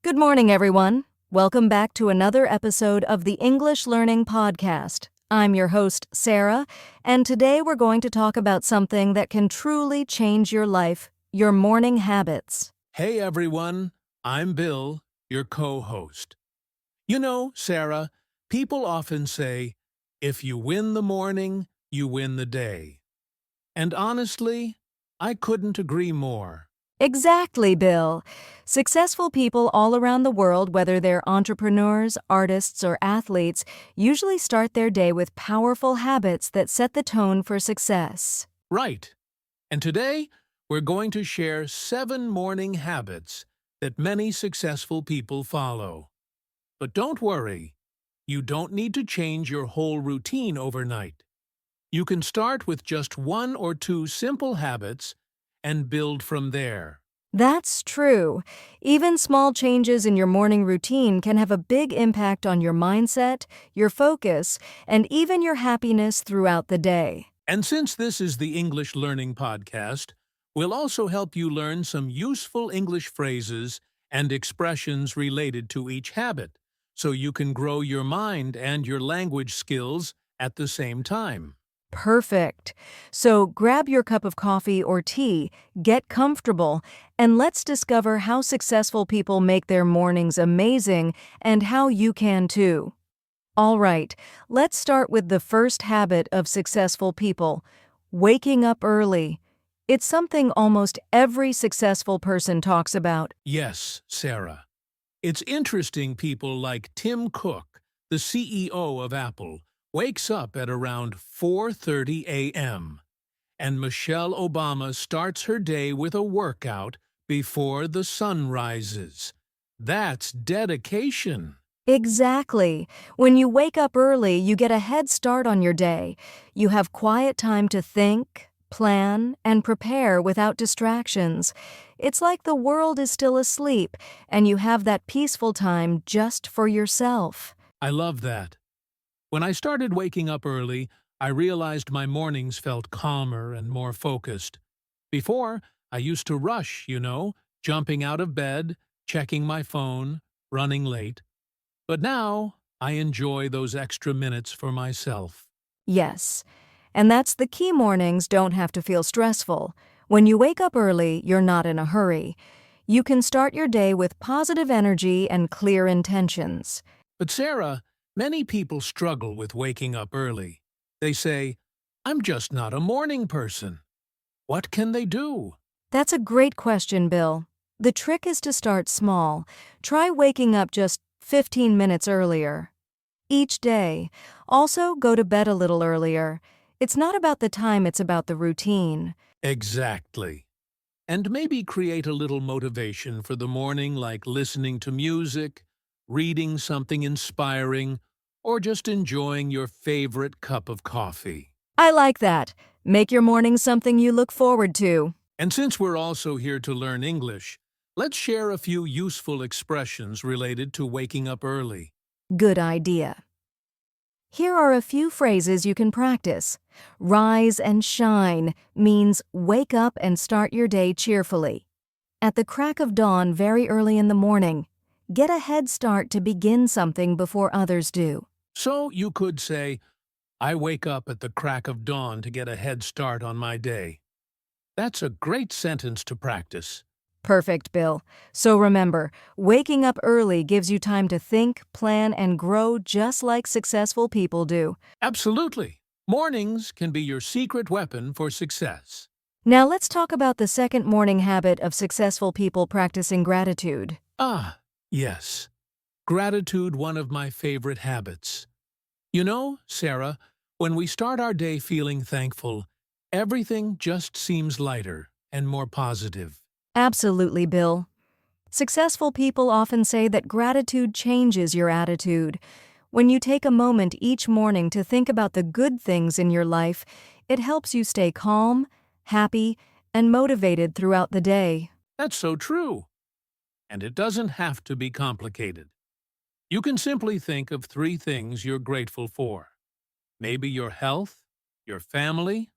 Good morning, everyone. Welcome back to another episode of the English Learning Podcast. I'm your host, Sarah, and today we're going to talk about something that can truly change your life, your morning habits. Hey everyone, I'm Bill, your co-host. You know, Sarah, people often say, if you win the morning, you win the day. And honestly, I couldn't agree more. Exactly, Bill. Successful people all around the world, whether they're entrepreneurs, artists, or athletes, usually start their day with powerful habits that set the tone for success. Right. And today, we're going to share 7 morning habits that many successful people follow. But don't worry, you don't need to change your whole routine overnight. You can start with just 1 or 2 simple habits and build from there. That's true. Even small changes in your morning routine can have a big impact on your mindset, your focus, and even your happiness throughout the day. And since this is the English Learning Podcast, we'll also help you learn some useful English phrases and expressions related to each habit, so you can grow your mind and your language skills at the same time. Perfect. So grab your cup of coffee or tea, get comfortable, and let's discover how successful people make their mornings amazing and how you can too. All right, let's start with the first habit of successful people, waking up early. It's something almost every successful person talks about. Yes, Sarah. It's interesting people like Tim Cook, the CEO of Apple, wakes up at around 4:30 a.m. and Michelle Obama starts her day with a workout before the sun rises. That's dedication. Exactly. When you wake up early, you get a head start on your day. You have quiet time to think, plan, and prepare without distractions. It's like the world is still asleep, and you have that peaceful time just for yourself. I love that. When I started waking up early, I realized my mornings felt calmer and more focused. Before, I used to rush, jumping out of bed, checking my phone, running late. But now, I enjoy those extra minutes for myself. Yes. And that's the key. Mornings don't have to feel stressful. When you wake up early, you're not in a hurry. You can start your day with positive energy and clear intentions. But Sarah, many people struggle with waking up early. They say, I'm just not a morning person. What can they do? That's a great question, Bill. The trick is to start small. Try waking up just 15 minutes earlier each day. Also, go to bed a little earlier. It's not about the time, it's about the routine. Exactly. And maybe create a little motivation for the morning, like listening to music, reading something inspiring, or just enjoying your favorite cup of coffee. I like that. Make your morning something you look forward to. And since we're also here to learn English, let's share a few useful expressions related to waking up early. Good idea. Here are a few phrases you can practice. Rise and shine means wake up and start your day cheerfully. At the crack of dawn very early in the morning, get a head start to begin something before others do. So you could say, I wake up at the crack of dawn to get a head start on my day. That's a great sentence to practice. Perfect, Bill. So remember, waking up early gives you time to think, plan, and grow just like successful people do. Absolutely. Mornings can be your secret weapon for success. Now let's talk about the second morning habit of successful people practicing gratitude. Ah, yes. Gratitude, one of my favorite habits. You know, Sarah, when we start our day feeling thankful, everything just seems lighter and more positive. Absolutely, Bill. Successful people often say that gratitude changes your attitude. When you take a moment each morning to think about the good things in your life, it helps you stay calm, happy, and motivated throughout the day. That's so true. And it doesn't have to be complicated. You can simply think of 3 things you're grateful for. Maybe your health, your family,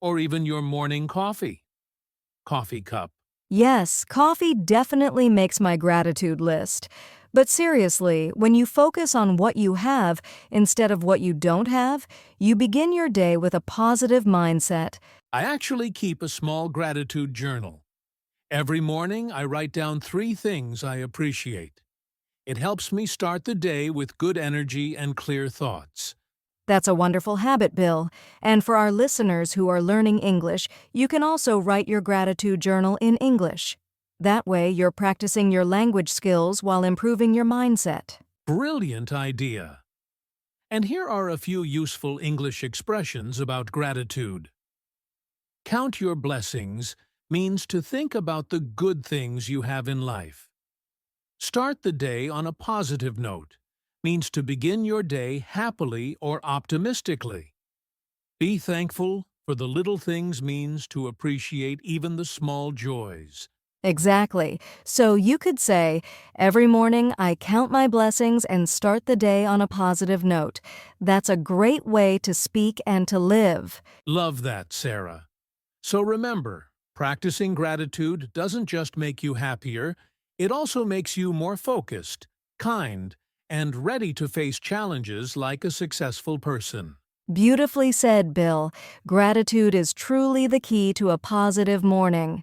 or even your morning coffee cup. Yes, coffee definitely makes my gratitude list. But seriously, when you focus on what you have instead of what you don't have, you begin your day with a positive mindset. I actually keep a small gratitude journal. Every morning, I write down 3 things I appreciate. It helps me start the day with good energy and clear thoughts. That's a wonderful habit, Bill. And for our listeners who are learning English, you can also write your gratitude journal in English. That way, you're practicing your language skills while improving your mindset. Brilliant idea! And here are a few useful English expressions about gratitude. Count your blessings means to think about the good things you have in life. Start the day on a positive note means to begin your day happily or optimistically. Be thankful for the little things means to appreciate even the small joys. Exactly. So you could say, every morning I count my blessings and start the day on a positive note. That's a great way to speak and to live. Love that, Sarah. So remember, practicing gratitude doesn't just make you happier, it also makes you more focused, kind, and ready to face challenges like a successful person. Beautifully said, Bill. Gratitude is truly the key to a positive morning.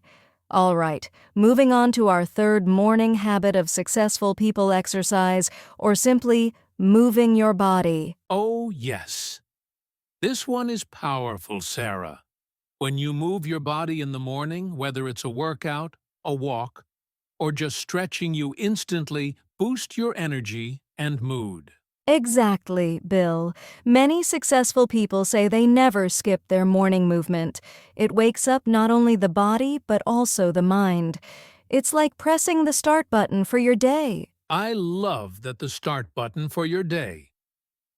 All right, moving on to our third morning habit of successful people exercise, or simply moving your body. Oh, yes. This one is powerful, Sarah. When you move your body in the morning, whether it's a workout, a walk, or just stretching, you instantly boost your energy and mood. Exactly, Bill. Many successful people say they never skip their morning movement. It wakes up not only the body, but also the mind. It's like pressing the start button for your day. I love that the start button for your day.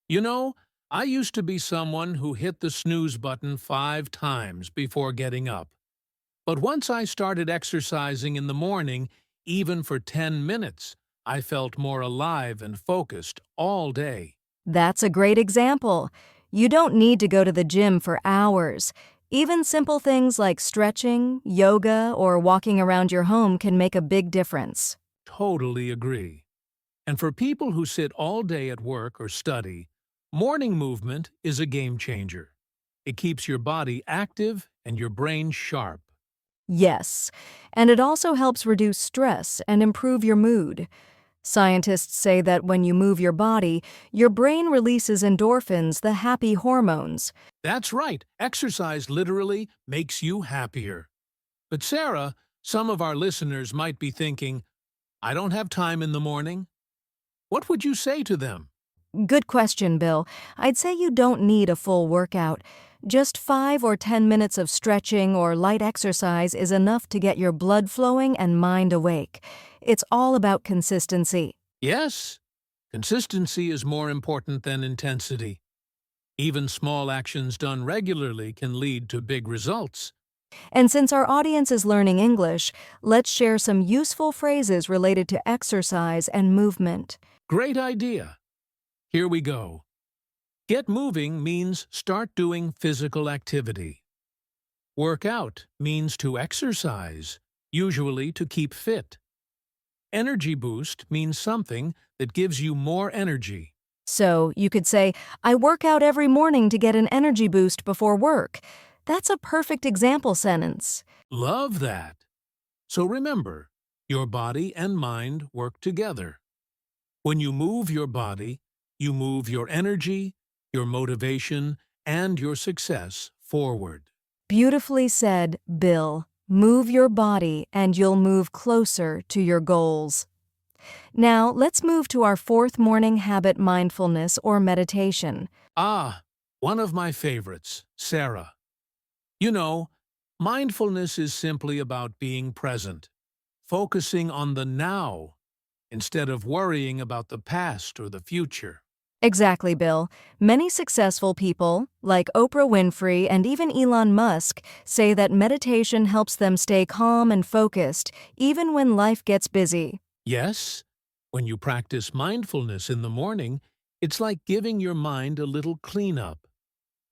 You know, I used to be someone who hit the snooze button 5 times before getting up. But once I started exercising in the morning, even for 10 minutes, I felt more alive and focused all day. That's a great example. You don't need to go to the gym for hours. Even simple things like stretching, yoga, or walking around your home can make a big difference. Totally agree. And for people who sit all day at work or study, morning movement is a game changer. It keeps your body active and your brain sharp. Yes, and it also helps reduce stress and improve your mood. Scientists say that when you move your body, your brain releases endorphins, the happy hormones. That's right, exercise literally makes you happier. But Sarah, some of our listeners might be thinking, I don't have time in the morning. What would you say to them? Good question, Bill. I'd say you don't need a full workout. Just 5 or 10 minutes of stretching or light exercise is enough to get your blood flowing and mind awake. It's all about consistency. Yes, consistency is more important than intensity. Even small actions done regularly can lead to big results. And since our audience is learning English, let's share some useful phrases related to exercise and movement. Great idea. Here we go. Get moving means start doing physical activity. Work out means to exercise, usually to keep fit. Energy boost means something that gives you more energy. So you could say, I work out every morning to get an energy boost before work. That's a perfect example sentence. Love that. So remember, your body and mind work together. When you move your body, you move your energy, your motivation, and your success forward. Beautifully said, Bill. Move your body and you'll move closer to your goals. Now, let's move to our fourth morning habit, mindfulness or meditation. Ah, one of my favorites, Sarah. You know, mindfulness is simply about being present, focusing on the now instead of worrying about the past or the future. Exactly, Bill. Many successful people, like Oprah Winfrey and even Elon Musk, say that meditation helps them stay calm and focused, even when life gets busy. Yes, when you practice mindfulness in the morning, it's like giving your mind a little cleanup.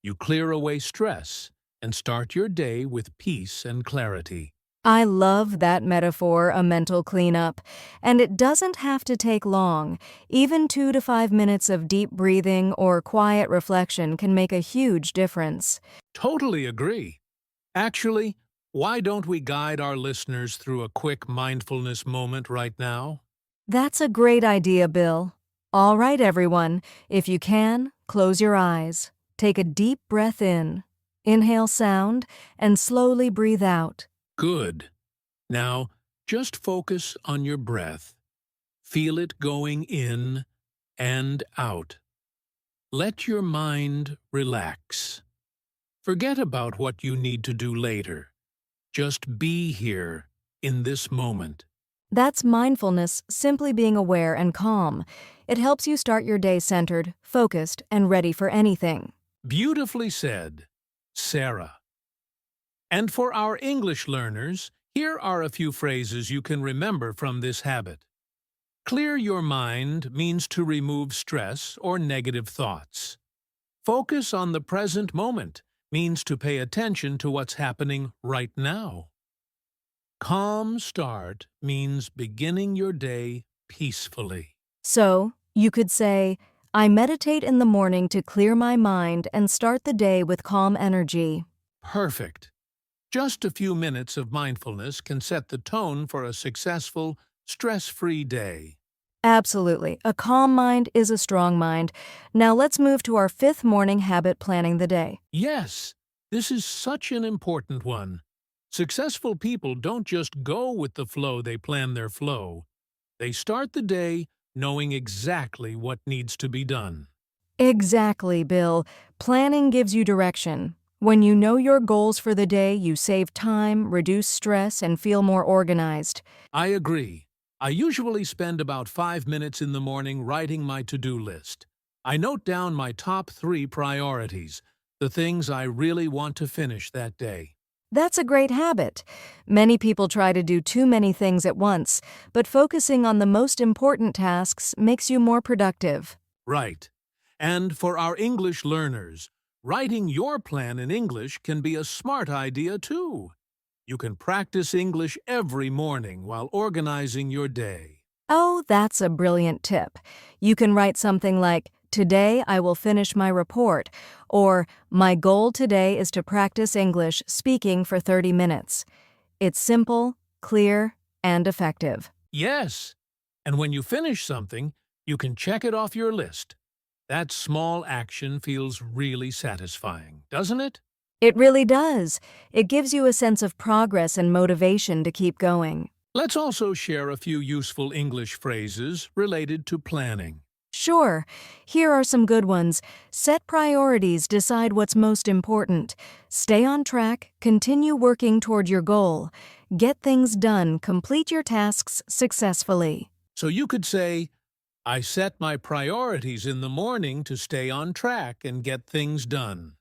You clear away stress and start your day with peace and clarity. I love that metaphor, a mental cleanup. And it doesn't have to take long. Even 2 to 5 minutes of deep breathing or quiet reflection can make a huge difference. Totally agree. Actually, why don't we guide our listeners through a quick mindfulness moment right now? That's a great idea, Bill. All right, everyone. If you can, close your eyes. Take a deep breath in. Inhale sound and slowly breathe out. Good. Now, just focus on your breath. Feel it going in and out. Let your mind relax. Forget about what you need to do later. Just be here in this moment. That's mindfulness, simply being aware and calm. It helps you start your day centered, focused, and ready for anything. Beautifully said, Sarah. And for our English learners, here are a few phrases you can remember from this habit. Clear your mind means to remove stress or negative thoughts. Focus on the present moment means to pay attention to what's happening right now. Calm start means beginning your day peacefully. So, you could say, I meditate in the morning to clear my mind and start the day with calm energy. Perfect. Just a few minutes of mindfulness can set the tone for a successful, stress-free day. Absolutely. A calm mind is a strong mind. Now let's move to our fifth morning habit, planning the day. Yes, this is such an important one. Successful people don't just go with the flow, they plan their flow. They start the day knowing exactly what needs to be done. Exactly, Bill. Planning gives you direction. When you know your goals for the day, you save time, reduce stress, and feel more organized. I agree. I usually spend about 5 minutes in the morning writing my to-do list. I note down my top 3 priorities, the things I really want to finish that day. That's a great habit. Many people try to do too many things at once, but focusing on the most important tasks makes you more productive. Right. And for our English learners, writing your plan in English can be a smart idea too. You can practice English every morning while organizing your day. Oh, that's a brilliant tip. You can write something like, Today I will finish my report, or My goal today is to practice English speaking for 30 minutes. It's simple, clear, and effective. Yes. And when you finish something, you can check it off your list. That small action feels really satisfying, doesn't it? It really does. It gives you a sense of progress and motivation to keep going. Let's also share a few useful English phrases related to planning. Sure, here are some good ones. Set priorities, decide what's most important. Stay on track, continue working toward your goal. Get things done, complete your tasks successfully. So you could say, I set my priorities in the morning to stay on track and get things done.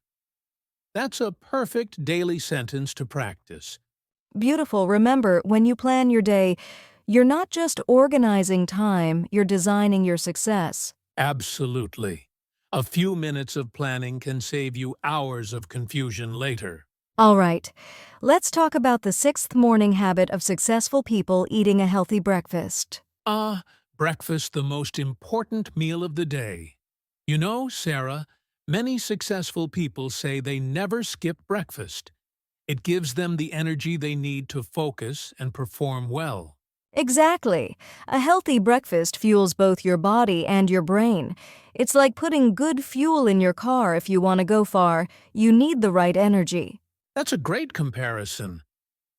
That's a perfect daily sentence to practice. Beautiful. Remember, when you plan your day, you're not just organizing time, you're designing your success. Absolutely. A few minutes of planning can save you hours of confusion later. All right, let's talk about the sixth morning habit of successful people eating a healthy breakfast. Breakfast, the most important meal of the day. You know, Sarah, many successful people say they never skip breakfast. It gives them the energy they need to focus and perform well. Exactly. A healthy breakfast fuels both your body and your brain. It's like putting good fuel in your car if you want to go far. You need the right energy. That's a great comparison.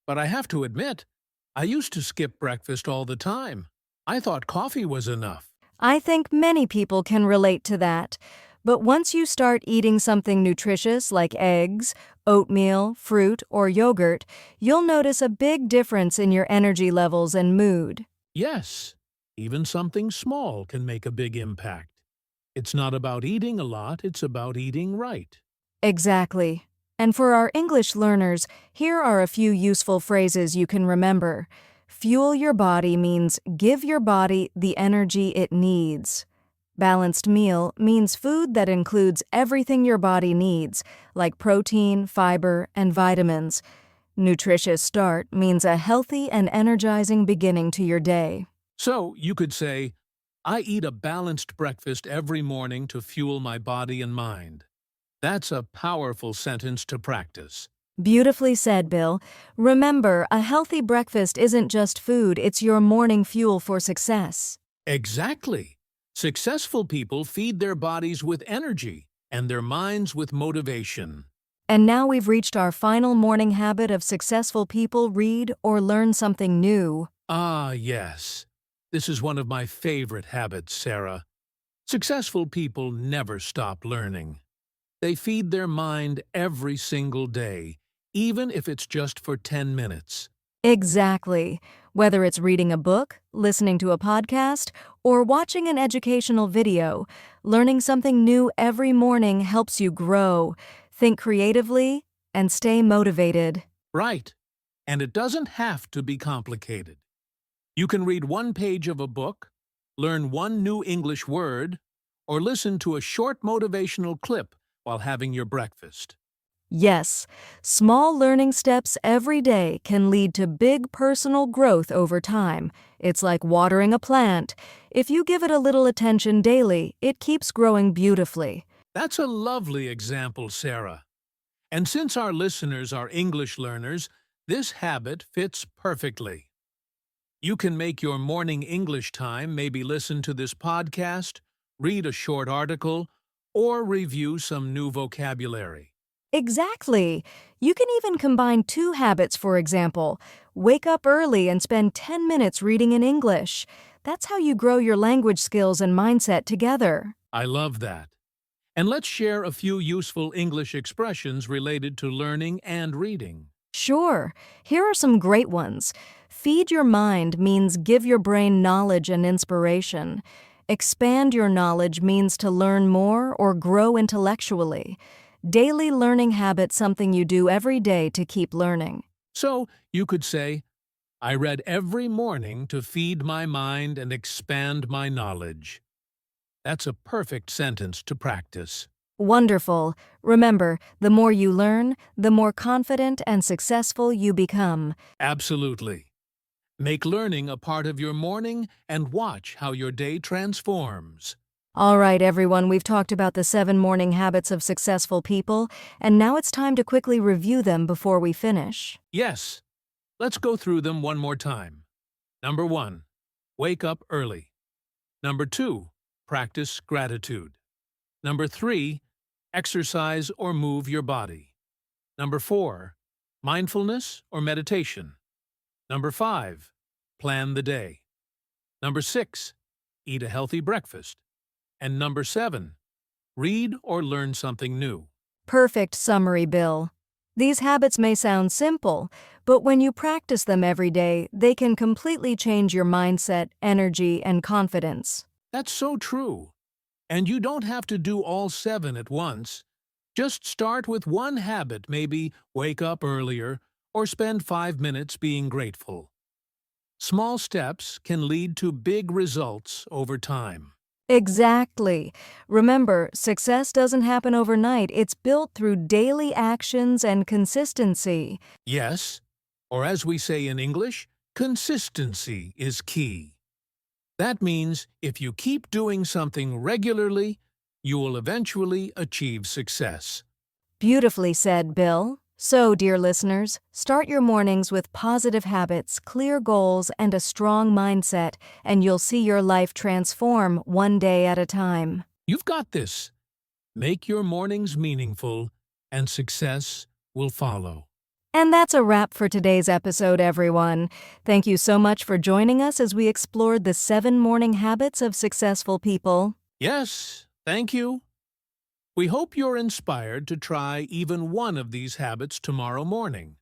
But I have to admit, I used to skip breakfast all the time. I thought coffee was enough. I think many people can relate to that. But once you start eating something nutritious like eggs, oatmeal, fruit, or yogurt, you'll notice a big difference in your energy levels and mood. Yes, even something small can make a big impact. It's not about eating a lot, it's about eating right. Exactly. And for our English learners, here are a few useful phrases you can remember. Fuel your body means give your body the energy it needs. Balanced meal means food that includes everything your body needs, like protein, fiber, and vitamins. Nutritious start means a healthy and energizing beginning to your day. So you could say, I eat a balanced breakfast every morning to fuel my body and mind. That's a powerful sentence to practice. Beautifully said, Bill. Remember, a healthy breakfast isn't just food, it's your morning fuel for success. Exactly. Successful people feed their bodies with energy and their minds with motivation. And now we've reached our final morning habit of successful people read or learn something new. Ah, yes. This is one of my favorite habits, Sarah. Successful people never stop learning. They feed their mind every single day, even if it's just for 10 minutes. Exactly. Whether it's reading a book, listening to a podcast, or watching an educational video, learning something new every morning helps you grow, think creatively, and stay motivated. Right. And it doesn't have to be complicated. You can read one page of a book, learn one new English word, or listen to a short motivational clip while having your breakfast. Yes, small learning steps every day can lead to big personal growth over time. It's like watering a plant. If you give it a little attention daily, it keeps growing beautifully. That's a lovely example, Sarah. And since our listeners are English learners, this habit fits perfectly. You can make your morning English time, maybe listen to this podcast, read a short article, or review some new vocabulary. Exactly. You can even combine two habits, for example. Wake up early and spend 10 minutes reading in English. That's how you grow your language skills and mindset together. I love that. And let's share a few useful English expressions related to learning and reading. Sure, here are some great ones. Feed your mind means give your brain knowledge and inspiration. Expand your knowledge means to learn more or grow intellectually. Daily learning habit something you do every day to keep learning. So you could say, I read every morning to feed my mind and expand my knowledge. That's a perfect sentence to practice. Wonderful. Remember, the more you learn, the more confident and successful you become. Absolutely. Make learning a part of your morning and watch how your day transforms. All right, everyone, we've talked about the 7 morning habits of successful people, and now it's time to quickly review them before we finish. Yes, let's go through them one more time. Number 1, wake up early. Number 2, practice gratitude. Number 3, exercise or move your body. Number 4, mindfulness or meditation. Number 5, plan the day. Number 6, eat a healthy breakfast. And number 7, read or learn something new. Perfect summary, Bill. These habits may sound simple, but when you practice them every day, they can completely change your mindset, energy, and confidence. That's so true. And you don't have to do all 7 at once. Just start with one habit, maybe wake up earlier or spend 5 minutes being grateful. Small steps can lead to big results over time. Exactly. Remember, success doesn't happen overnight. It's built through daily actions and consistency. Yes, or as we say in English, consistency is key. That means if you keep doing something regularly, you will eventually achieve success. Beautifully said, Bill. So, dear listeners, start your mornings with positive habits, clear goals, and a strong mindset, and you'll see your life transform one day at a time. You've got this. Make your mornings meaningful, and success will follow. And that's a wrap for today's episode, everyone. Thank you so much for joining us as we explored the 7 morning habits of successful people. Yes, thank you. We hope you're inspired to try even one of these habits tomorrow morning.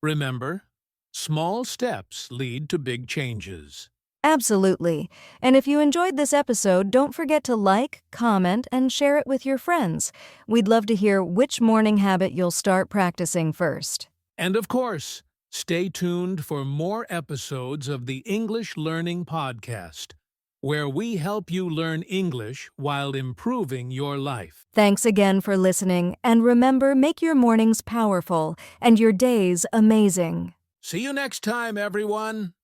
Remember, small steps lead to big changes. Absolutely. And if you enjoyed this episode, don't forget to like, comment, and share it with your friends. We'd love to hear which morning habit you'll start practicing first. And of course, stay tuned for more episodes of the English Learning Podcast. where we help you learn English while improving your life. Thanks again for listening, and remember, make your mornings powerful and your days amazing. See you next time, everyone!